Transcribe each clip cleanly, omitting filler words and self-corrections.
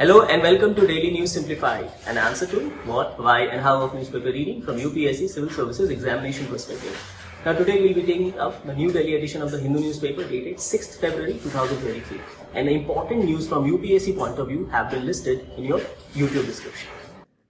Hello and welcome to Daily News Simplified, an answer to what, why and how of newspaper reading from UPSC Civil Services examination perspective. Now today we'll be taking up the New Delhi edition of the Hindu newspaper dated 6th February 2023, and the important news from UPSC point of view have been listed in your YouTube description.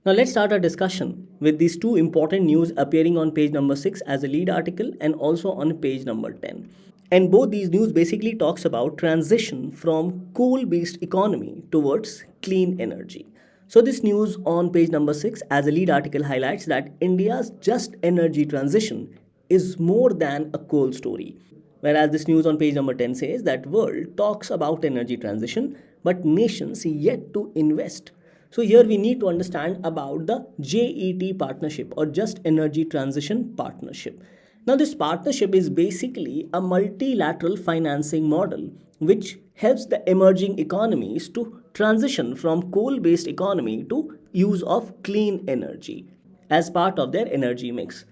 Now let's start our discussion with these two important news appearing on page number 6 as a lead article and also on page number 10. And both these news basically talks about transition from coal-based economy towards clean energy. So this news on page number 6 as a lead article highlights that India's just energy transition is more than a coal story. Whereas this news on page number 10 says that world talks about energy transition but nations yet to invest. So here we need to understand about the JET partnership or Just Energy Transition Partnership. Now this partnership is basically a multilateral financing model which helps the emerging economies to transition from coal-based economy to use of clean energy as part of their energy mix.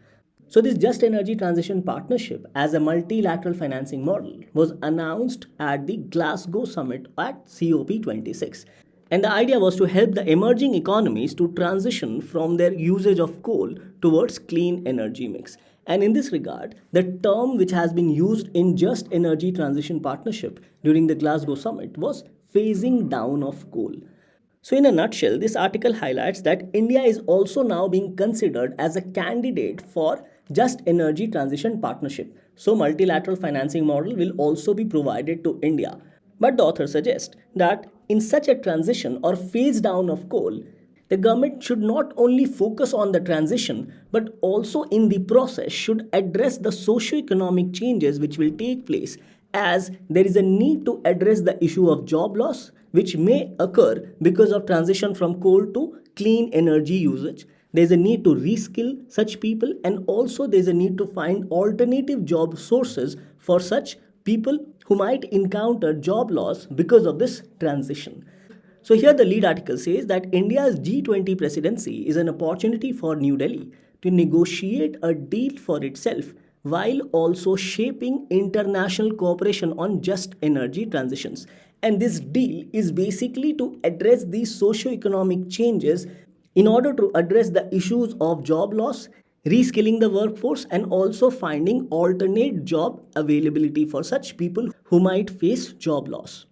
So this Just Energy Transition Partnership as a multilateral financing model was announced at the Glasgow Summit at COP26. And the idea was to help the emerging economies to transition from their usage of coal towards clean energy mix. And in this regard, the term which has been used in Just Energy Transition Partnership during the Glasgow Summit was phasing down of coal. So in a nutshell, this article highlights that India is also now being considered as a candidate for Just Energy Transition Partnership. So multilateral financing model will also be provided to India. But the author suggests that in such a transition or phase down of coal, the government should not only focus on the transition but also in the process should address the socio-economic changes which will take place, as there is a need to address the issue of job loss which may occur because of transition from coal to clean energy usage. There is a need to reskill such people, and also there is a need to find alternative job sources for such people who might encounter job loss because of this transition. So here the lead article says that India's G20 presidency is an opportunity for New Delhi to negotiate a deal for itself while also shaping international cooperation on just energy transitions. And this deal is basically to address these socio-economic changes in order to address the issues of job loss, reskilling the workforce, and also finding alternate job availability for such people who might face job loss.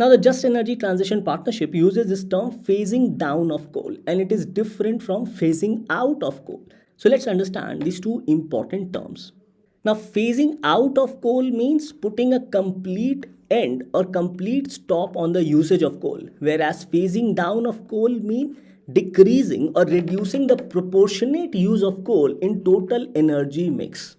Now, the Just Energy Transition Partnership uses this term phasing down of coal, and it is different from phasing out of coal. So let's understand these two important terms. Now, phasing out of coal means putting a complete end or complete stop on the usage of coal, whereas phasing down of coal means decreasing or reducing the proportionate use of coal in total energy mix.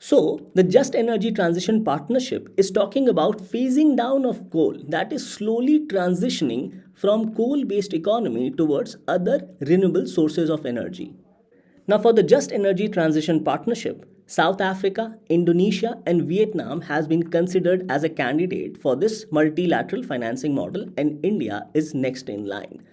So, the Just Energy Transition Partnership is talking about phasing down of coal, that is slowly transitioning from coal-based economy towards other renewable sources of energy. Now, for the Just Energy Transition Partnership, South Africa, Indonesia and Vietnam has been considered as a candidate for this multilateral financing model, and India is next in line.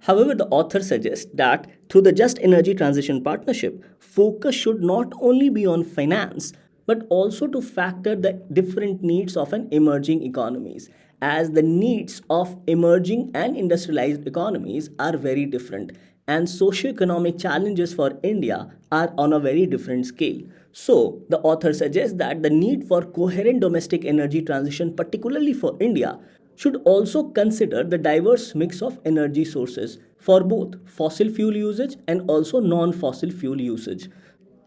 However, the author suggests that through the Just Energy Transition Partnership, focus should not only be on finance but also to factor the different needs of an emerging economies, as the needs of emerging and industrialized economies are very different and socio-economic challenges for India are on a very different scale. So, the author suggests that the need for coherent domestic energy transition, particularly for India, should also consider the diverse mix of energy sources for both fossil fuel usage and also non-fossil fuel usage.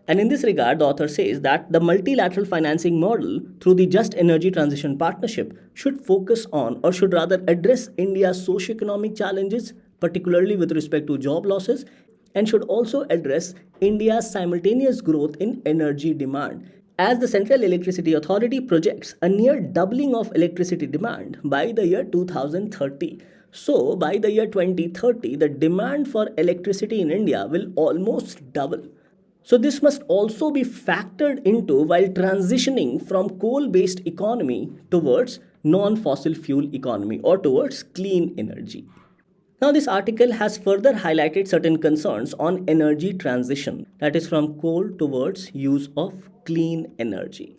And in this regard, the author says that the multilateral financing model through the Just Energy Transition Partnership should focus on, or should rather address, India's socio-economic challenges, particularly with respect to job losses, and should also address India's simultaneous growth in energy demand, as the Central Electricity Authority projects a near doubling of electricity demand by the year 2030. So, by the year 2030, the demand for electricity in India will almost double. So, this must also be factored into while transitioning from coal-based economy towards non-fossil fuel economy or towards clean energy. Now, this article has further highlighted certain concerns on energy transition, that is from coal towards use of clean energy.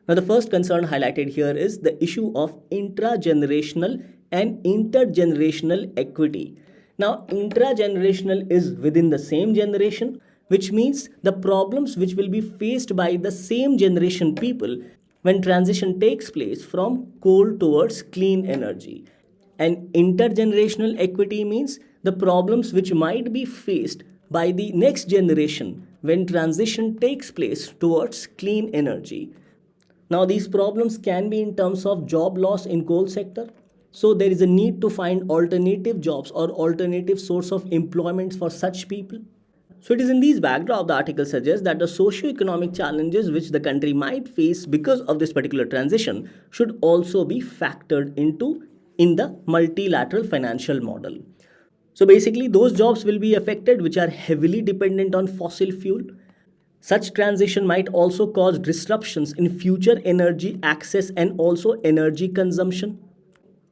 Now, the first concern highlighted here is the issue of intragenerational and intergenerational equity. Now, intragenerational is within the same generation, which means the problems which will be faced by the same generation people when transition takes place from coal towards clean energy. And intergenerational equity means the problems which might be faced by the next generation when transition takes place towards clean energy. Now, these problems can be in terms of job loss in coal sector. So there is a need to find alternative jobs or alternative source of employment for such people. So it is in these backdrop the article suggests that the socio-economic challenges which the country might face because of this particular transition should also be factored into in the multilateral financial model. So basically those jobs will be affected which are heavily dependent on fossil fuel. Such transition might also cause disruptions in future energy access and also energy consumption.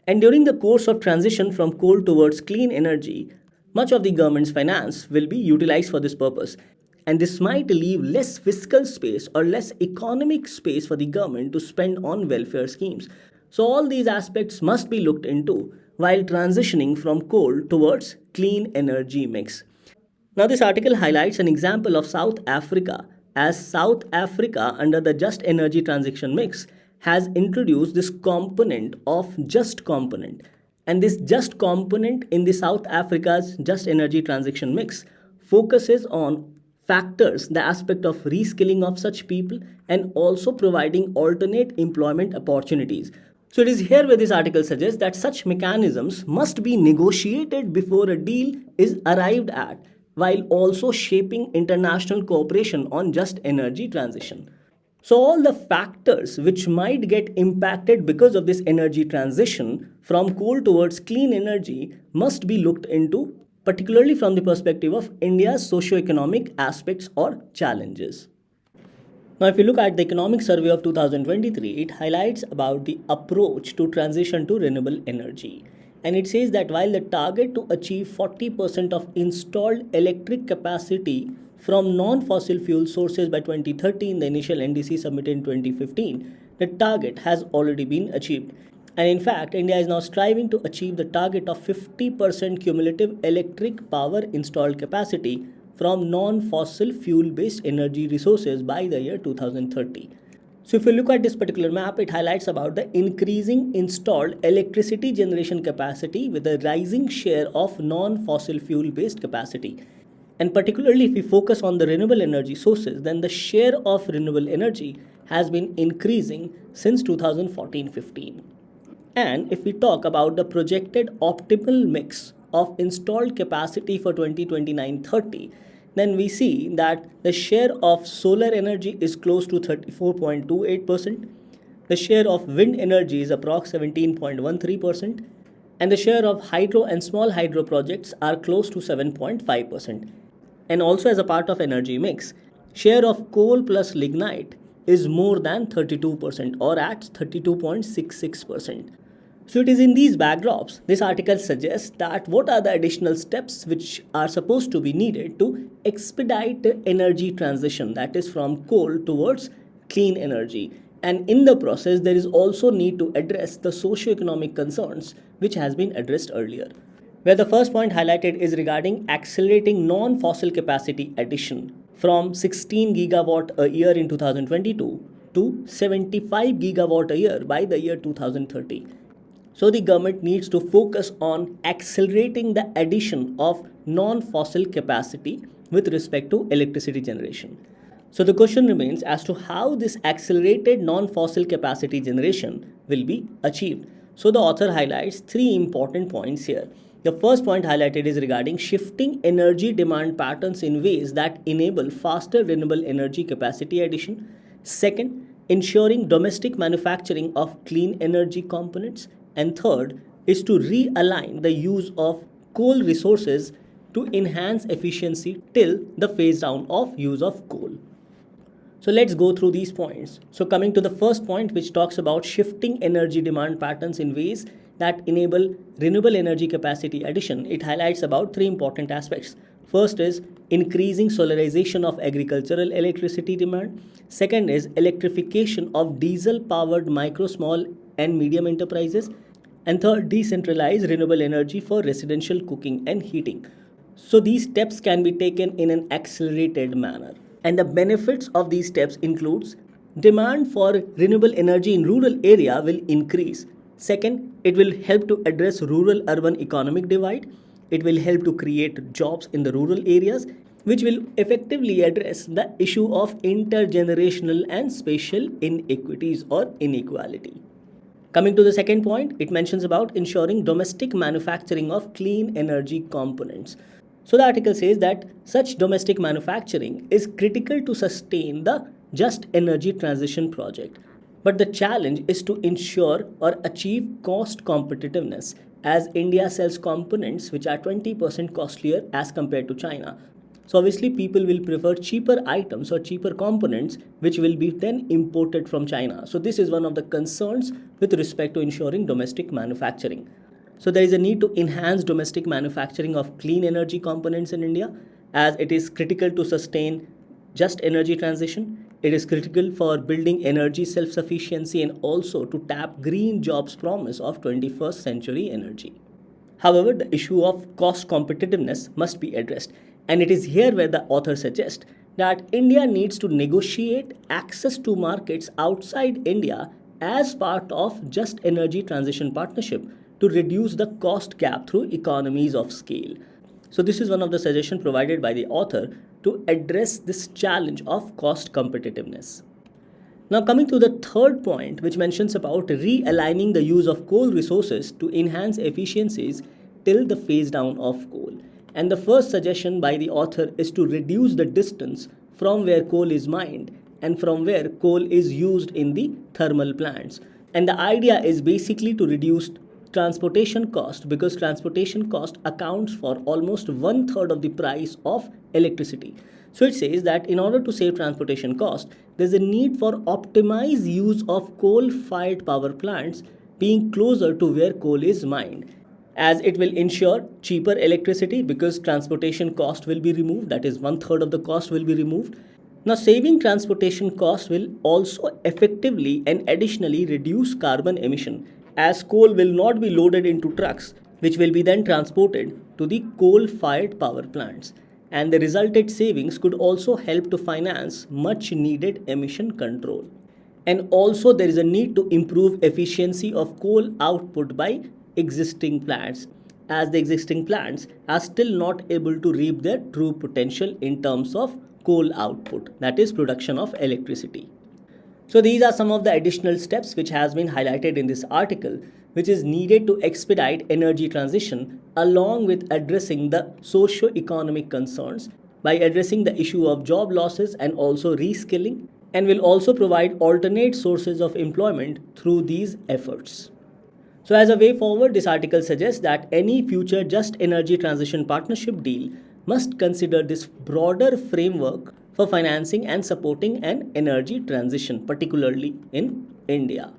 And during the course of transition from coal towards clean energy, much of the government's finance will be utilized for this purpose. And this might leave less fiscal space or less economic space for the government to spend on welfare schemes. So all these aspects must be looked into while transitioning from coal towards clean energy mix. Now, this article highlights an example of South Africa, as South Africa, under the Just Energy Transition Mix, has introduced this component of just component. And this just component in the South Africa's Just Energy Transition Mix focuses on factors, the aspect of reskilling of such people and also providing alternate employment opportunities. So it is here where this article suggests that such mechanisms must be negotiated before a deal is arrived at, while also shaping international cooperation on just energy transition. So all the factors which might get impacted because of this energy transition from coal towards clean energy must be looked into, particularly from the perspective of India's socio-economic aspects or challenges. Now, if you look at the Economic Survey of 2023, it highlights about the approach to transition to renewable energy. And it says that while the target to achieve 40% of installed electric capacity from non-fossil fuel sources by 2030 in the initial NDC submitted in 2015, the target has already been achieved. And in fact, India is now striving to achieve the target of 50% cumulative electric power installed capacity from non-fossil fuel-based energy resources by the year 2030. So if you look at this particular map, it highlights about the increasing installed electricity generation capacity with a rising share of non-fossil fuel-based capacity. And particularly if we focus on the renewable energy sources, then the share of renewable energy has been increasing since 2014-15. And if we talk about the projected optimal mix of installed capacity for 2029-30, then we see that the share of solar energy is close to 34.28%, the share of wind energy is approx 17.13%, and the share of hydro and small hydro projects are close to 7.5%. And also as a part of energy mix, share of coal plus lignite is more than 32% or at 32.66%. So it is in these backdrops, this article suggests that what are the additional steps which are supposed to be needed to expedite the energy transition, that is from coal towards clean energy. And in the process, there is also need to address the socio-economic concerns which has been addressed earlier. Where the first point highlighted is regarding accelerating non-fossil capacity addition from 16 gigawatt a year in 2022 to 75 gigawatt a year by the year 2030. So the government needs to focus on accelerating the addition of non-fossil capacity with respect to electricity generation. So the question remains as to how this accelerated non-fossil capacity generation will be achieved. So the author highlights three important points here. The first point highlighted is regarding shifting energy demand patterns in ways that enable faster renewable energy capacity addition. Second, ensuring domestic manufacturing of clean energy components. And third is to realign the use of coal resources to enhance efficiency till the phase down of use of coal. So let's go through these points. So coming to the first point, which talks about shifting energy demand patterns in ways that enable renewable energy capacity addition, it highlights about three important aspects. First is increasing solarization of agricultural electricity demand. Second is electrification of diesel powered micro, small, and medium enterprises. And third, decentralized renewable energy for residential cooking and heating. So these steps can be taken in an accelerated manner. And the benefits of these steps includes demand for renewable energy in rural area will increase. Second, it will help to address rural urban economic divide. It will help to create jobs in the rural areas, which will effectively address the issue of intergenerational and spatial inequities or inequality. Coming to the second point, it mentions about ensuring domestic manufacturing of clean energy components. So the article says that such domestic manufacturing is critical to sustain the just energy transition project. But the challenge is to ensure or achieve cost competitiveness as India sells components which are 20% costlier as compared to China. So obviously people will prefer cheaper items or cheaper components which will be then imported from China. So this is one of the concerns with respect to ensuring domestic manufacturing. So there is a need to enhance domestic manufacturing of clean energy components in India as it is critical to sustain just energy transition. It is critical for building energy self-sufficiency and also to tap green jobs promise of 21st century energy. However, the issue of cost competitiveness must be addressed, and it is here where the author suggests that India needs to negotiate access to markets outside India as part of just energy transition partnership to reduce the cost gap through economies of scale. So this is one of the suggestions provided by the author to address this challenge of cost competitiveness. Now coming to the third point, which mentions about realigning the use of coal resources to enhance efficiencies till the phase down of coal. And the first suggestion by the author is to reduce the distance from where coal is mined and from where coal is used in the thermal plants. And the idea is basically to reduce transportation cost because transportation cost accounts for almost one third of the price of electricity. So it says that in order to save transportation cost, there's a need for optimized use of coal-fired power plants being closer to where coal is mined, as it will ensure cheaper electricity because transportation cost will be removed, that is one third of the cost will be removed. Now saving transportation cost will also effectively and additionally reduce carbon emission as coal will not be loaded into trucks which will be then transported to the coal-fired power plants, and the resulted savings could also help to finance much needed emission control. And also there is a need to improve efficiency of coal output by existing plants as the existing plants are still not able to reap their true potential in terms of coal output, that is production of electricity. So these are some of the additional steps which has been highlighted in this article which is needed to expedite energy transition along with addressing the socio-economic concerns by addressing the issue of job losses and also reskilling, and will also provide alternate sources of employment through these efforts. So as a way forward, this article suggests that any future just energy transition partnership deal must consider this broader framework for financing and supporting an energy transition, particularly in India.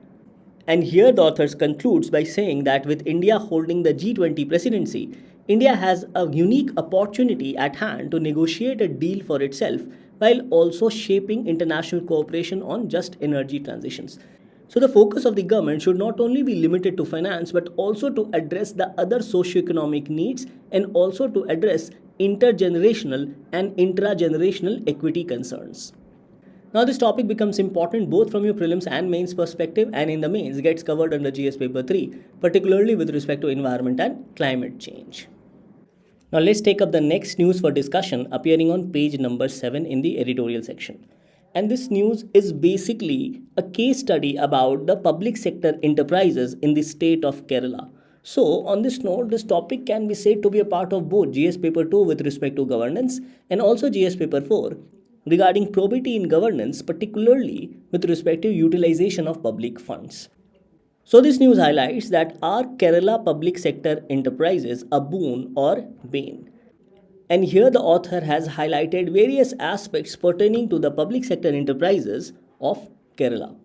And here the authors concludes by saying that with India holding the G20 presidency, India has a unique opportunity at hand to negotiate a deal for itself while also shaping international cooperation on just energy transitions. So the focus of the government should not only be limited to finance but also to address the other socio-economic needs and also to address intergenerational and intragenerational equity concerns. Now this topic becomes important both from your prelims and mains perspective, and in the mains gets covered under GS paper 3, particularly with respect to environment and climate change. Now let's take up the next news for discussion appearing on page number 7 in the editorial section. And this news is basically a case study about the public sector enterprises in the state of Kerala. So on this note, this topic can be said to be a part of both GS paper 2 with respect to governance and also GS paper 4 regarding probity in governance, particularly with respect to utilization of public funds. So this news highlights that are Kerala public sector enterprises a boon or bane? And here the author has highlighted various aspects pertaining to the public sector enterprises of Kerala.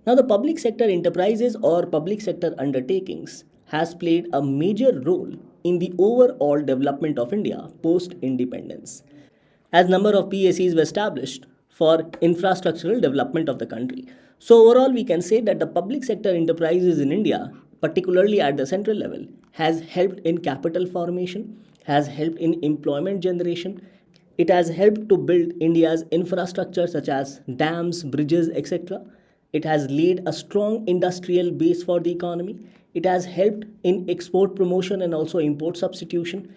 Now the public sector enterprises or public sector undertakings has played a major role in the overall development of India post-independence, as number of PSEs were established for infrastructural development of the country. So overall, we can say that the public sector enterprises in India, particularly at the central level, has helped in capital formation, has helped in employment generation. It has helped to build India's infrastructure such as dams, bridges, etc. It has laid a strong industrial base for the economy. It has helped in export promotion and also import substitution.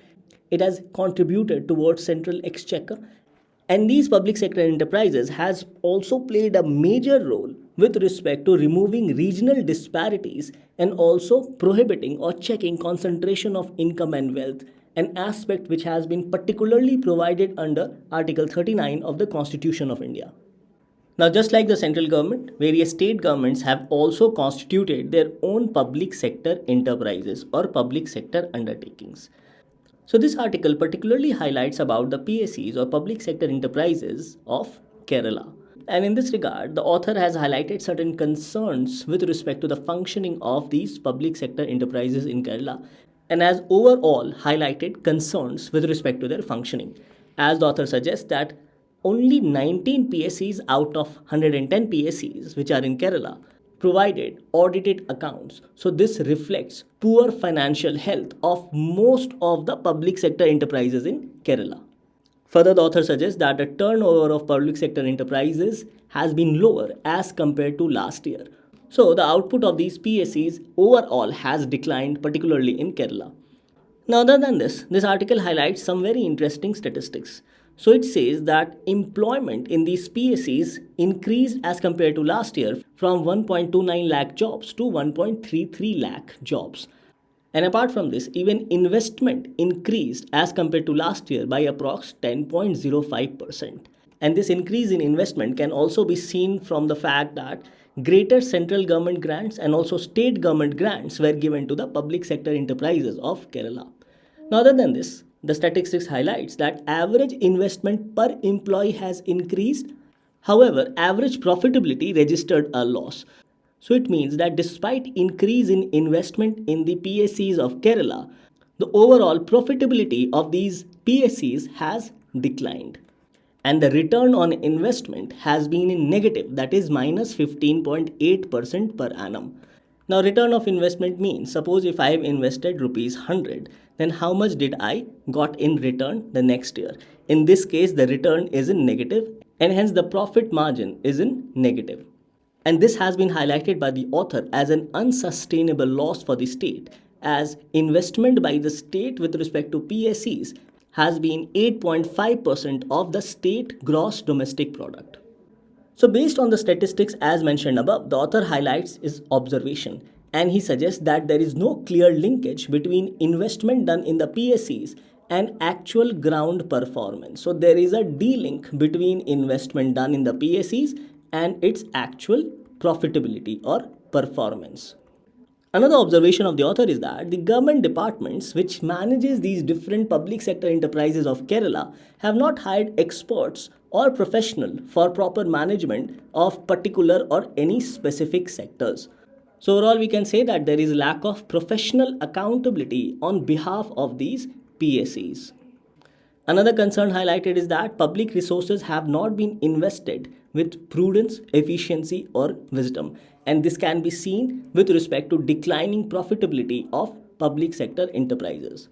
It has contributed towards central exchequer. And these public sector enterprises has also played a major role with respect to removing regional disparities and also prohibiting or checking concentration of income and wealth, an aspect which has been particularly provided under Article 39 of the Constitution of India. Now, just like the central government, various state governments have also constituted their own public sector enterprises or public sector undertakings. So this article particularly highlights about the PSEs or public sector enterprises of Kerala. And in this regard, the author has highlighted certain concerns with respect to the functioning of these public sector enterprises in Kerala and has overall highlighted concerns with respect to their functioning. As the author suggests that only 19 PSEs out of 110 PSEs which are in Kerala provided audited accounts. So this reflects poor financial health of most of the public sector enterprises in Kerala. Further, the author suggests that the turnover of public sector enterprises has been lower as compared to last year. So the output of these PSEs overall has declined, particularly in Kerala. Now, other than this article highlights some very interesting statistics. So it says that employment in these PSEs increased as compared to last year from 1.29 lakh jobs to 1.33 lakh jobs. And apart from this, even investment increased as compared to last year by approx 10.05%. And this increase in investment can also be seen from the fact that greater central government grants and also state government grants were given to the public sector enterprises of Kerala. Now, other than this, the statistics highlights that average investment per employee has increased. However, average profitability registered a loss. So it means that despite increase in investment in the PSEs of Kerala, the overall profitability of these PSEs has declined. And the return on investment has been in negative, that is minus 15.8% per annum. Now, return of investment means, suppose if I have invested rupees 100, then how much did I got in return the next year? In this case, the return is in negative and hence the profit margin is in negative. And this has been highlighted by the author as an unsustainable loss for the state, as investment by the state with respect to PSEs has been 8.5% of the state gross domestic product. So based on the statistics as mentioned above, the author highlights his observation and he suggests that there is no clear linkage between investment done in the PSEs and actual ground performance. So there is a de-link between investment done in the PSEs and its actual profitability or performance. Another observation of the author is that the government departments which manages these different public sector enterprises of Kerala have not hired experts or professional for proper management of particular or any specific sectors. So overall, we can say that there is lack of professional accountability on behalf of these PSEs. Another concern highlighted is that public resources have not been invested with prudence, efficiency, or wisdom. And this can be seen with respect to declining profitability of public sector enterprises.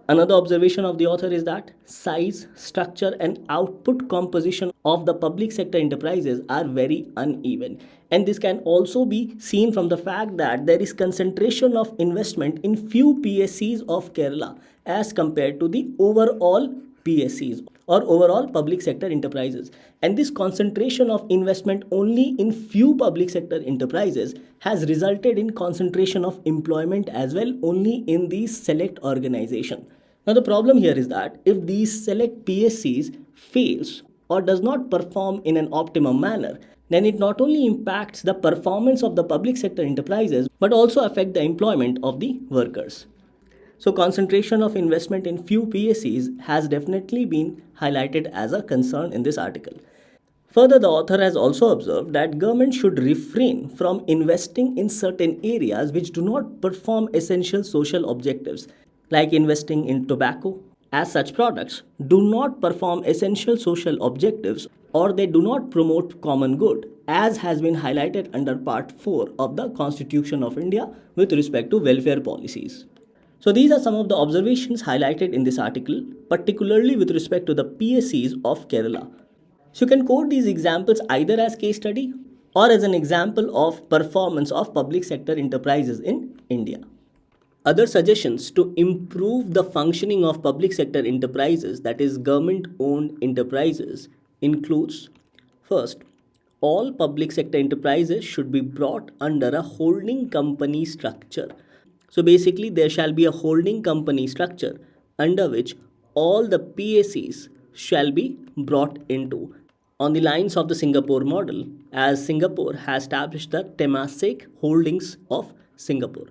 Another observation of the author is that size, structure, and output composition of the public sector enterprises are very uneven. And this can also be seen from the fact that there is concentration of investment in few PSEs of Kerala as compared to the overall PSEs or overall public sector enterprises. And this concentration of investment only in few public sector enterprises has resulted in concentration of employment as well only in these select organizations. Now the problem here is that if these select PSEs fails or does not perform in an optimum manner, then it not only impacts the performance of the public sector enterprises but also affect the employment of the workers. So concentration of investment in few PSEs has definitely been highlighted as a concern in this article. Further, the author has also observed that government should refrain from investing in certain areas which do not perform essential social objectives. like investing in tobacco, as such products do not perform essential social objectives or they do not promote common good, as has been highlighted under Part 4 of the Constitution of India with respect to welfare policies. So, these are some of the observations highlighted in this article, particularly with respect to the PSEs of Kerala. So, you can quote these examples either as case study or as an example of performance of public sector enterprises in India. Other suggestions to improve the functioning of public sector enterprises, that is government owned enterprises, includes: first, all public sector enterprises should be brought under a holding company structure. So basically there shall be a holding company structure under which all the PSEs shall be brought into, on the lines of the Singapore model, as Singapore has established the Temasek Holdings of Singapore.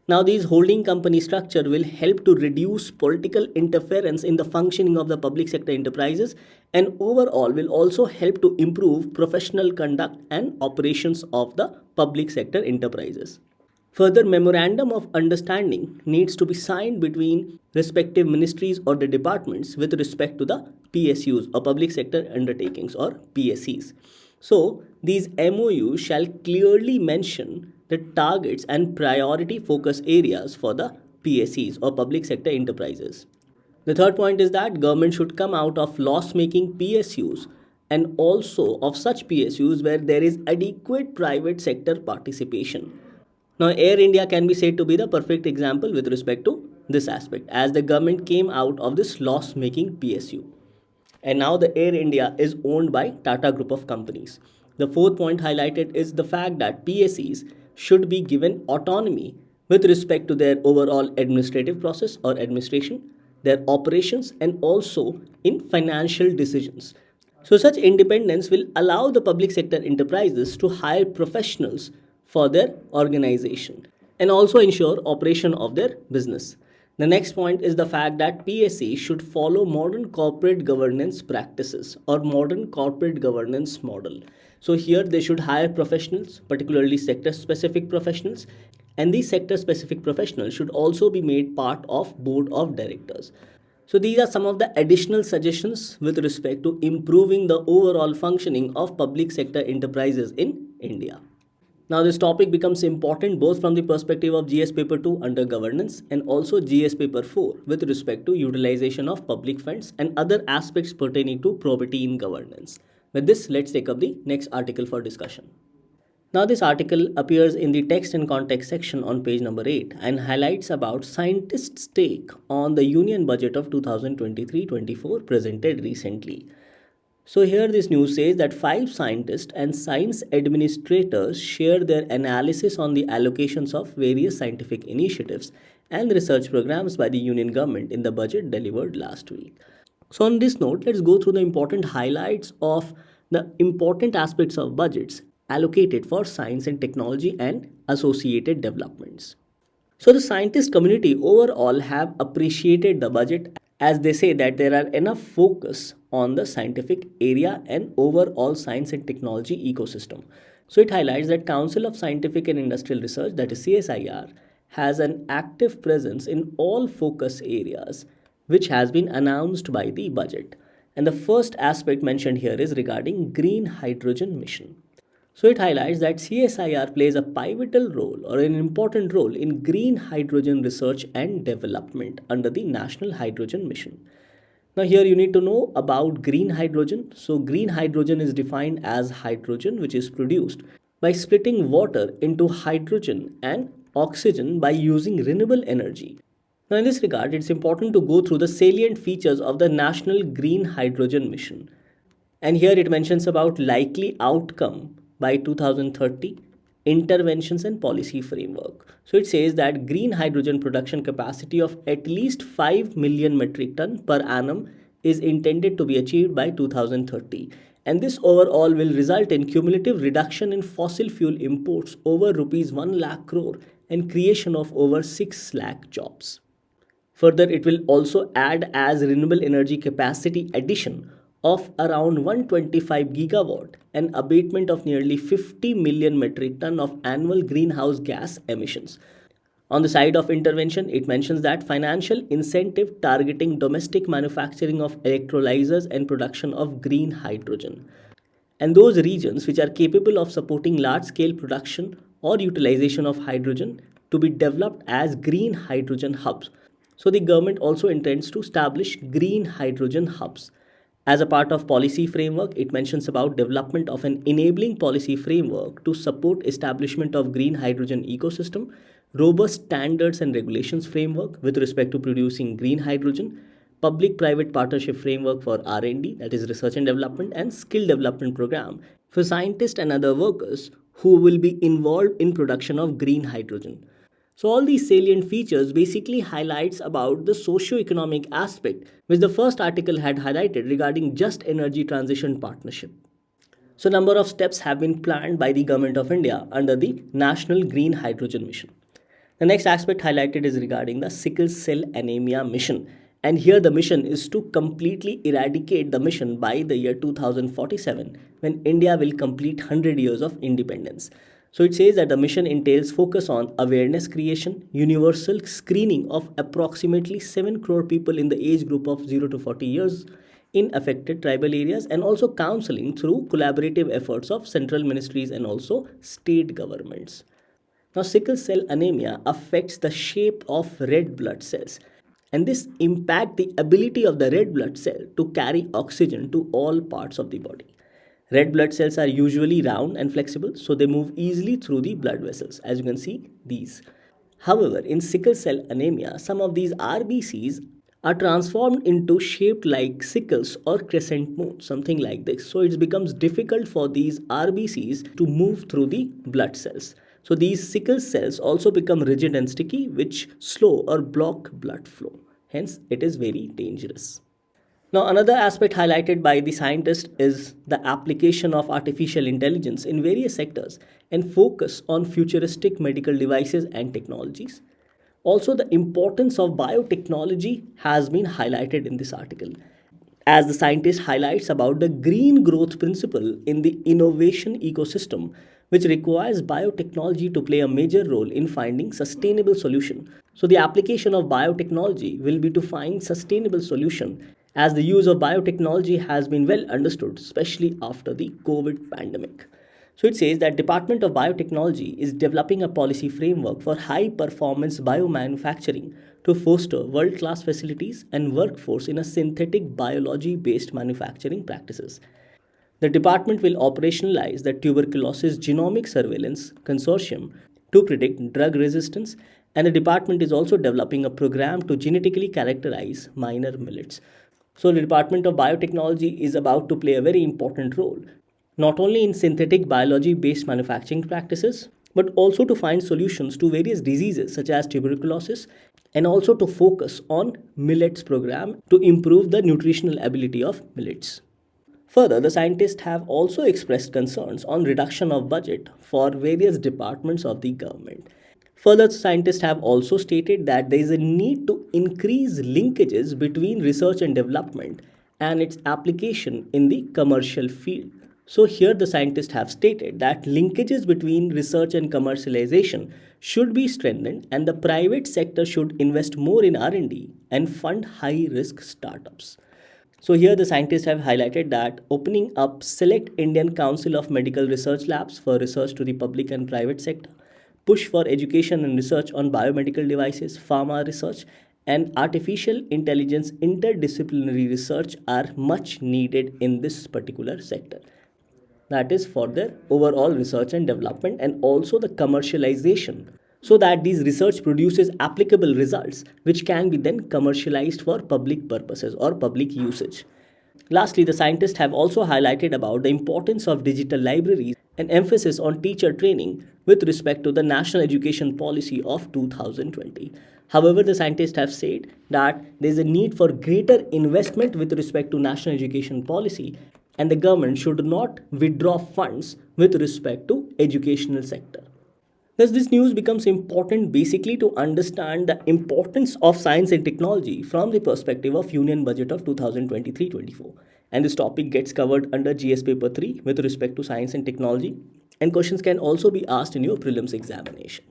Now, these holding company structure will help to reduce political interference in the functioning of the public sector enterprises and overall will also help to improve professional conduct and operations of the public sector enterprises. Further, memorandum of understanding needs to be signed between respective ministries or the departments with respect to the PSUs or public sector undertakings or PSEs. So, these MOUs shall clearly mention the targets and priority focus areas for the PSEs or public sector enterprises. The third point is that government should come out of loss-making PSUs and also of such PSUs where there is adequate private sector participation. Now, Air India can be said to be the perfect example with respect to this aspect, as the government came out of this loss-making PSU. And now the Air India is owned by Tata Group of companies. The fourth point highlighted is the fact that PSEs should be given autonomy with respect to their overall administrative process or administration, their operations, and also in financial decisions. So, such independence will allow the public sector enterprises to hire professionals for their organization and also ensure operation of their business. The next point is the fact that PSE should follow modern corporate governance practices or modern corporate governance model. So here they should hire professionals, particularly sector specific professionals, and these sector specific professionals should also be made part of board of directors. So these are some of the additional suggestions with respect to improving the overall functioning of public sector enterprises in India. Now this topic becomes important both from the perspective of GS paper 2 under governance and also GS paper 4 with respect to utilization of public funds and other aspects pertaining to probity in governance. With this, let's take up the next article for discussion. Now this article appears in the text and context section on page number 8 and highlights about scientists' take on the Union Budget of 2023-24 presented recently. So here this news says that 5 scientists and science administrators shared their analysis on the allocations of various scientific initiatives and research programs by the Union government in the budget delivered last week. So on this note, let's go through the important highlights of the important aspects of budgets allocated for science and technology and associated developments. So the scientist community overall have appreciated the budget, as they say that there are enough focus on the scientific area and overall science and technology ecosystem. So it highlights that Council of Scientific and Industrial Research, that is CSIR, has an active presence in all focus areas which has been announced by the budget. And the first aspect mentioned here is regarding green hydrogen mission. So it highlights that CSIR plays a pivotal role or an important role in green hydrogen research and development under the National Hydrogen Mission. Now here you need to know about green hydrogen. So green hydrogen is defined as hydrogen which is produced by splitting water into hydrogen and oxygen by using renewable energy. Now in this regard, it's important to go through the salient features of the National Green Hydrogen Mission. And here it mentions about likely outcome by 2030, interventions and policy framework. So it says that green hydrogen production capacity of at least 5 million metric ton per annum is intended to be achieved by 2030. And this overall will result in cumulative reduction in fossil fuel imports over rupees 1 lakh crore and creation of over 6 lakh jobs. Further, it will also add as renewable energy capacity addition of around 125 gigawatt and abatement of nearly 50 million metric ton of annual greenhouse gas emissions. On the side of intervention, it mentions that financial incentive targeting domestic manufacturing of electrolyzers and production of green hydrogen, and those regions which are capable of supporting large scale production or utilization of hydrogen to be developed as green hydrogen hubs. So the government also intends to establish green hydrogen hubs. As a part of policy framework, it mentions about development of an enabling policy framework to support establishment of green hydrogen ecosystem, robust standards and regulations framework with respect to producing green hydrogen, public private partnership framework for R&D, that is research and development, and skill development program for scientists and other workers who will be involved in production of green hydrogen. So all these salient features basically highlights about the socio-economic aspect which the first article had highlighted regarding just energy transition partnership. So number of steps have been planned by the government of India under the National Green Hydrogen Mission. The next aspect highlighted is regarding the sickle cell anemia mission. And here the mission is to completely eradicate the mission by the year 2047 when India will complete 100 years of independence. So it says that the mission entails focus on awareness creation, universal screening of approximately 7 crore people in the age group of 0 to 40 years in affected tribal areas, and also counseling through collaborative efforts of central ministries and also state governments. Now, sickle cell anemia affects the shape of red blood cells, and this impact the ability of the red blood cell to carry oxygen to all parts of the body. Red blood cells are usually round and flexible, so they move easily through the blood vessels, as you can see these. However, in sickle cell anemia, some of these RBCs are transformed into shaped like sickles or crescent moons, something like this. So it becomes difficult for these RBCs to move through the blood cells. So these sickle cells also become rigid and sticky, which slow or block blood flow. Hence, it is very dangerous. Now, another aspect highlighted by the scientist is the application of artificial intelligence in various sectors and focus on futuristic medical devices and technologies. Also, the importance of biotechnology has been highlighted in this article, as the scientist highlights about the green growth principle in the innovation ecosystem, which requires biotechnology to play a major role in finding sustainable solution. So the application of biotechnology will be to find sustainable solution, as the use of biotechnology has been well understood, especially after the COVID pandemic. So it says that Department of Biotechnology is developing a policy framework for high performance biomanufacturing to foster world class facilities and workforce in a synthetic biology based manufacturing practices. The department will operationalize the tuberculosis genomic surveillance consortium to predict drug resistance, and the department is also developing a program to genetically characterize minor millets. So the Department of Biotechnology is about to play a very important role, not only in synthetic biology based manufacturing practices, but also to find solutions to various diseases such as tuberculosis, and also to focus on millets program to improve the nutritional ability of millets. Further, the scientists have also expressed concerns on reduction of budget for various departments of the government. Further, scientists have also stated that there is a need to increase linkages between research and development and its application in the commercial field. So here the scientists have stated that linkages between research and commercialization should be strengthened, and the private sector should invest more in R&D and fund high risk startups. So here the scientists have highlighted that opening up select Indian Council of Medical Research Labs for research to the public and private sector, push for education and research on biomedical devices, pharma research, and artificial intelligence interdisciplinary research are much needed in this particular sector. That is for their overall research and development and also the commercialization, so that these research produces applicable results which can be then commercialized for public purposes or public usage. Lastly, the scientists have also highlighted about the importance of digital libraries and emphasis on teacher training with respect to the national education policy of 2020. However, the scientists have said that there is a need for greater investment with respect to national education policy, and the government should not withdraw funds with respect to educational sector. Thus, this news becomes important basically to understand the importance of science and technology from the perspective of Union Budget of 2023-24. And this topic gets covered under GS Paper 3 with respect to science and technology, and questions can also be asked in your prelims examination.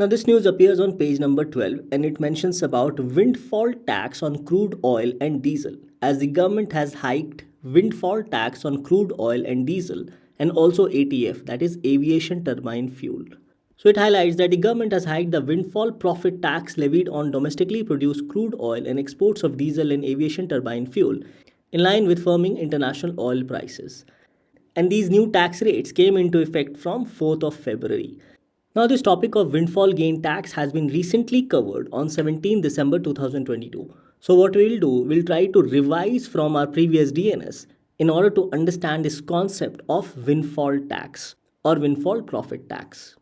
Now, this news appears on page number 12 and it mentions about windfall tax on crude oil and diesel, as the government has hiked windfall tax on crude oil and diesel and also ATF, that is aviation turbine fuel. So it highlights that the government has hiked the windfall profit tax levied on domestically produced crude oil and exports of diesel and aviation turbine fuel in line with firming international oil prices. And these new tax rates came into effect from 4th of February. Now, this topic of windfall gain tax has been recently covered on 17 December 2022. So, what we'll do, we'll try to revise from our previous DNS in order to understand this concept of windfall tax or windfall profit tax.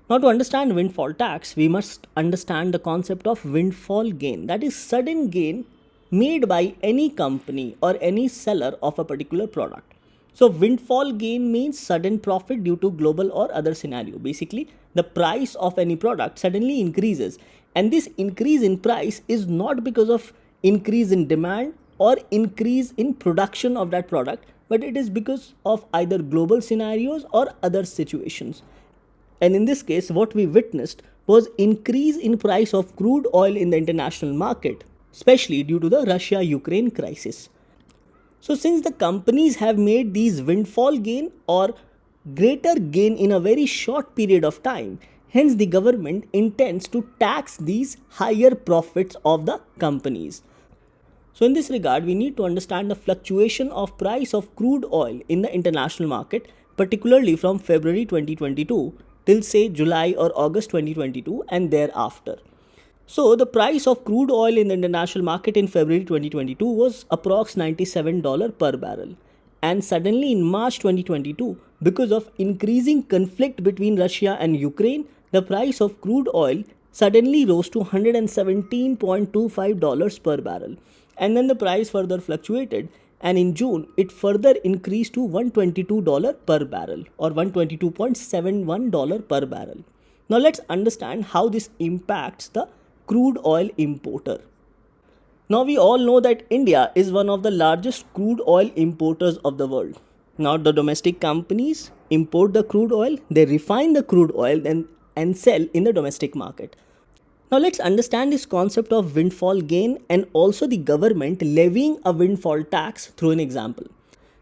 Now, to understand windfall tax, we must understand the concept of windfall gain, that is, sudden gain made by any company or any seller of a particular product. So, windfall gain means sudden profit due to global or other scenario. Basically, the price of any product suddenly increases, and this increase in price is not because of increase in demand or increase in production of that product, but it is because of either global scenarios or other situations. And in this case, what we witnessed was increase in price of crude oil in the international market, especially due to the Russia-Ukraine crisis. So since the companies have made these windfall gain or greater gain in a very short period of time, hence the government intends to tax these higher profits of the companies. So in this regard, we need to understand the fluctuation of price of crude oil in the international market, particularly from February 2022 till say July or August 2022 and thereafter. So the price of crude oil in the international market in February 2022 was approx $97 per barrel. And suddenly in March 2022, because of increasing conflict between Russia and Ukraine, the price of crude oil suddenly rose to $117.25 per barrel. And then the price further fluctuated, and in June it further increased to $122 per barrel or $122.71 per barrel. Now let's understand how this impacts the crude oil importer. Now we all know that India is one of the largest crude oil importers of the world. Now the domestic companies import the crude oil, they refine the crude oil and sell in the domestic market. Now let's understand this concept of windfall gain and also the government levying a windfall tax through an example.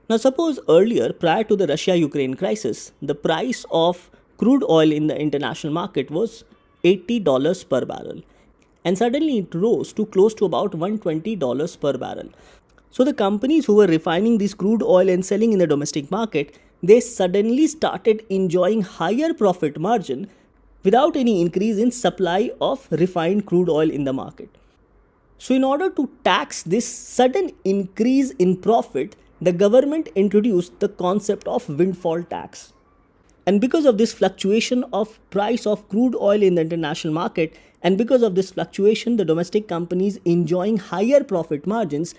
Now suppose earlier, prior to the Russia-Ukraine crisis, the price of crude oil in the international market was $80 per barrel. And suddenly it rose to close to about $120 per barrel. So the companies who were refining this crude oil and selling in the domestic market, they suddenly started enjoying higher profit margin without any increase in supply of refined crude oil in the market. So in order to tax this sudden increase in profit, the government introduced the concept of windfall tax. And because of this fluctuation of price of crude oil in the international market, and because of this fluctuation, the domestic companies enjoying higher profit margins,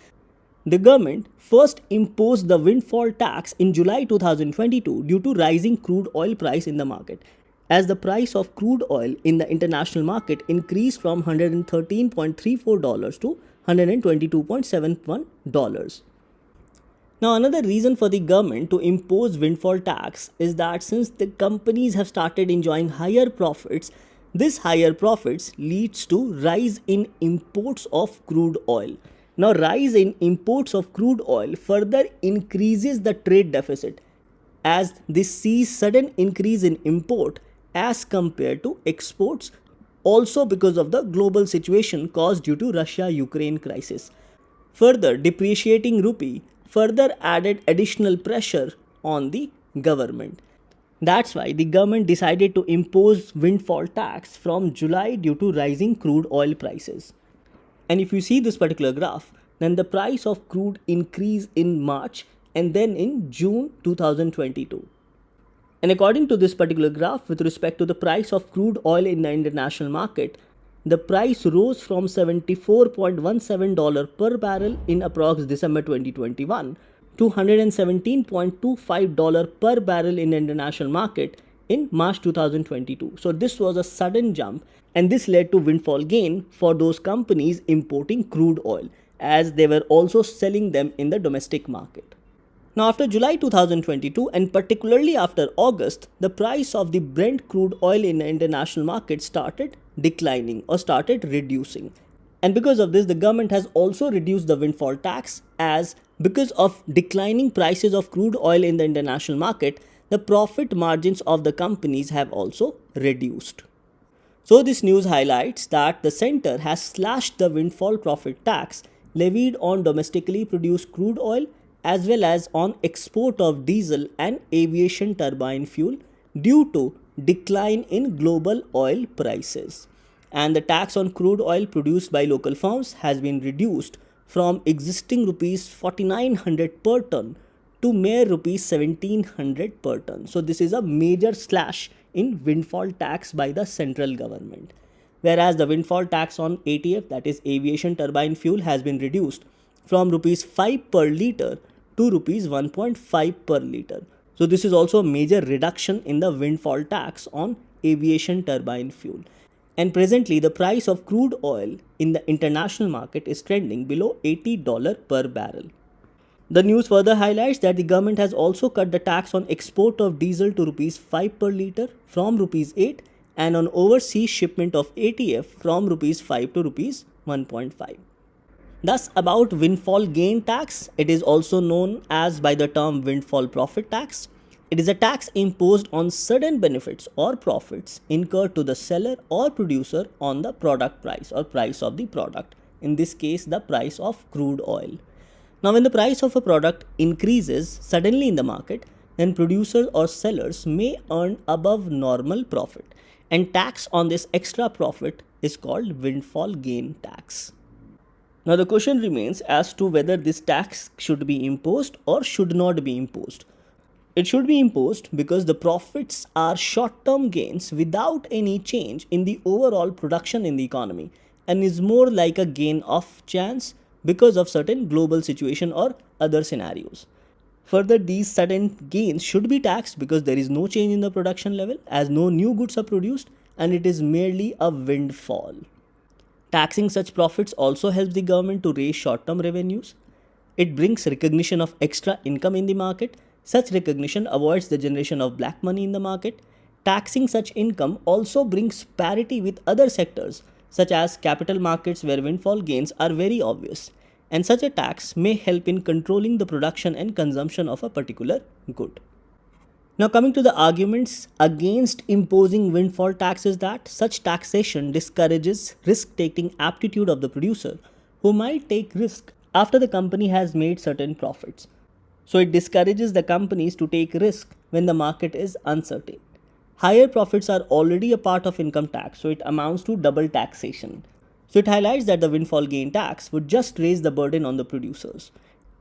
the government first imposed the windfall tax in July 2022 due to rising crude oil price in the market, as the price of crude oil in the international market increased from $113.34 to $122.71. Now, another reason for the government to impose windfall tax is that since the companies have started enjoying higher profits, this higher profits leads to rise in imports of crude oil. Now, rise in imports of crude oil further increases the trade deficit, as this sees sudden increase in import as compared to exports, also because of the global situation caused due to Russia-Ukraine crisis. Further, depreciating rupee further added additional pressure on the government. That's why the government decided to impose windfall tax from July due to rising crude oil prices. And if you see this particular graph, then the price of crude increased in March and then in June 2022. And according to this particular graph, with respect to the price of crude oil in the international market, the price rose from $74.17 per barrel in approx December 2021 to $117.25 per barrel in the international market in March 2022. So this was a sudden jump, and this led to windfall gain for those companies importing crude oil, as they were also selling them in the domestic market. Now, after July 2022 and particularly after August, the price of the Brent crude oil in the international market started declining or started reducing. And because of this, the government has also reduced the windfall tax, as because of declining prices of crude oil in the international market, the profit margins of the companies have also reduced. So this news highlights that the center has slashed the windfall profit tax levied on domestically produced crude oil as well as on export of diesel and aviation turbine fuel due to decline in global oil prices. And the tax on crude oil produced by local firms has been reduced from existing rupees 4900 per ton to mere rupees 1700 per ton. So this is a major slash in windfall tax by the central government. Whereas the windfall tax on ATF, that is aviation turbine fuel, has been reduced from rupees 5 per litre to rupees 1.5 per litre. So this is also a major reduction in the windfall tax on aviation turbine fuel. And presently the price of crude oil in the international market is trending below $80 per barrel. The news further highlights that the government has also cut the tax on export of diesel to rupees 5 per litre from rupees 8 and on overseas shipment of ATF from rupees 5 to rupees 1.5. Thus, about windfall gain tax, it is also known as by the term windfall profit tax. It is a tax imposed on certain benefits or profits incurred to the seller or producer on the product price or price of the product. In this case, the price of crude oil. Now, when the price of a product increases suddenly in the market, then producers or sellers may earn above normal profit, and tax on this extra profit is called windfall gain tax. Now, the question remains as to whether this tax should be imposed or should not be imposed. It should be imposed because the profits are short-term gains without any change in the overall production in the economy and is more like a gain of chance because of certain global situation or other scenarios. Further, these sudden gains should be taxed because there is no change in the production level as no new goods are produced and it is merely a windfall. Taxing such profits also helps the government to raise short-term revenues. It brings recognition of extra income in the market. Such recognition avoids the generation of black money in the market. Taxing such income also brings parity with other sectors such as capital markets where windfall gains are very obvious, and such a tax may help in controlling the production and consumption of a particular good. Now, coming to the arguments against imposing windfall tax is that such taxation discourages risk-taking aptitude of the producer who might take risk after the company has made certain profits. So it discourages the companies to take risk when the market is uncertain. Higher profits are already a part of income tax, so it amounts to double taxation. So it highlights that the windfall gain tax would just raise the burden on the producers.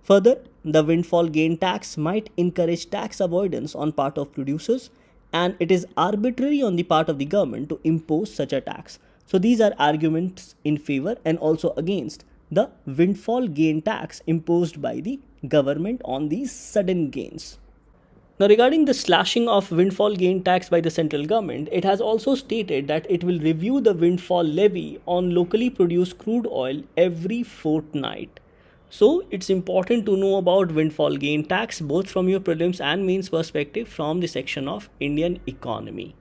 Further, the windfall gain tax might encourage tax avoidance on part of producers, and it is arbitrary on the part of the government to impose such a tax. So these are arguments in favor and also against the windfall gain tax imposed by the government on these sudden gains. Now, regarding the slashing of windfall gain tax by the central government, it has also stated that it will review the windfall levy on locally produced crude oil every fortnight. So, it's important to know about windfall gain tax both from your prelims and mains perspective from the section of Indian economy.